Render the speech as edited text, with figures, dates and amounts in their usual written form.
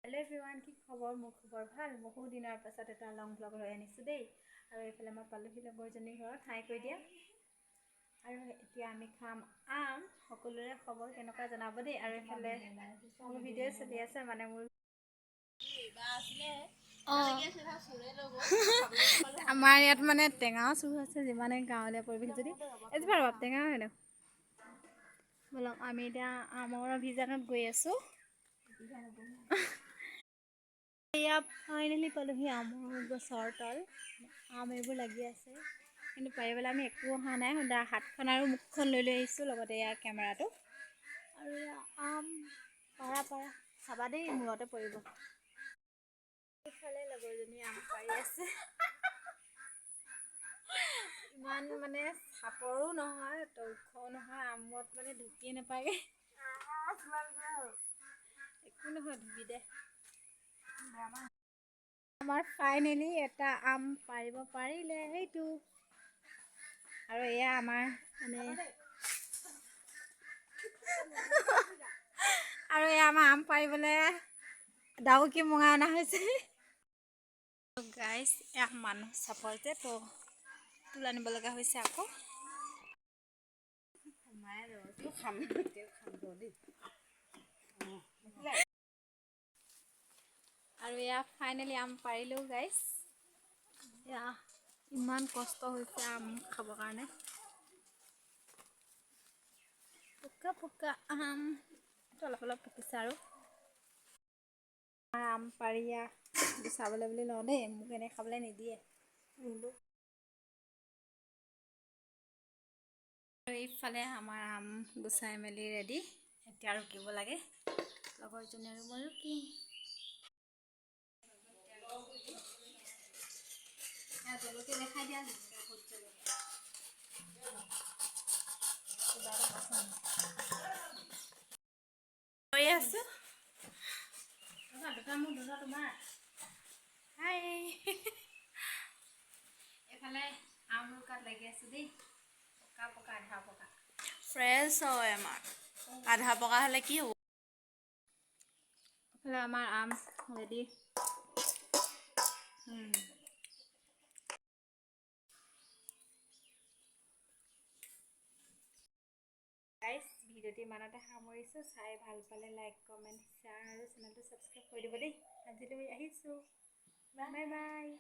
hello everyone की खबर मोर खबर ভাল बहुत दिনৰ পাছত এটা লং ব্লগ লৈ আনিছো দেই আৰু এফালে মই পালোহি লগৰজনী ঘৰত হাই কৈ দিয়া আৰু এতিয়া আমি খাম আম সকলোৰে খবৰ কেনেকুৱা জনাব দেই আৰু এফালে মোৰ ভিডিঅ' চলি আছে মানে মোৰ আমাৰ ইয়াত মানে টেঙাও চুৰ আছে যিমানে গাঁৱলীয়া পৰিৱেশ যদি এজোপা ৰবাব টেঙা হয় ন বলক আমি এতিয়া আমৰ অভিযানত গৈ আছো এয়া ফাইনেলি পালোহি আমৰ গছৰ তল আম এইবোৰ লাগি আছে কিন্তু পাৰিবলৈ আমি একো অহা নাই সদা হাতখন আৰু মুখখন লৈ আহিছোঁ লগতে ইয়াৰ কেমেৰাটো আৰু আম পাৰা চাবা দেই মূৰতে পৰিব ইফালে লগৰজনী আম পাৰি আছে ইমান মানে চাপৰো নহয় তৌখও নহয় আমত মানে ঢুকিয়ে নাপায়গৈ একো নহয় ধুবি দে আমাৰ ফাইনেলি এটা আম পাৰিব পাৰিলে সেইটো আৰু এয়া আমাৰ মানে আৰু এয়া আমাৰ আম পাৰিবলৈ ডাউকি মঙা অনা হৈছে গাইছ এক মানুহ চাপৰতে তো তুল আনিব লগা হৈছে আকৌ আৰু এয়া ফাইনেলি আম পাৰিলেও গাইছ এয়া ইমান কষ্ট হৈছে আম খাবৰ কাৰণে পকা আম অলপ অলপ পকিছে আৰু আম পাৰিয়া চাবলৈ বুলি লওঁ দেই মোক এনে খাবলৈ নিদিয়ে আৰু এইফালে আমাৰ আম গুচাই মেলি ৰেডি এতিয়া ৰুকিব লাগে লগৰজনী আৰু মই ৰুকিম জলকীয়া দেখাই দিয়া কৰি আছো দুটা মোৰ দুটা তোমাৰ হাই এইফালে আম ৰুকাত লাগি আছো দেই পকা আধা পকা ফ্ৰেছ হয় আমাৰ আধা পকা হ'লে কি হ'ব এইফালে আমাৰ আম ৰেডি গাইজ ভিডিঅ'টি ইমানতে সামৰিছোঁ চাই ভাল পালে লাইক কমেণ্ট শ্বেয়াৰ আৰু চেনেলটো ছাবস্ক্ৰাইব কৰি দিব দেই আজিলৈ আহিছোঁ বাই বাই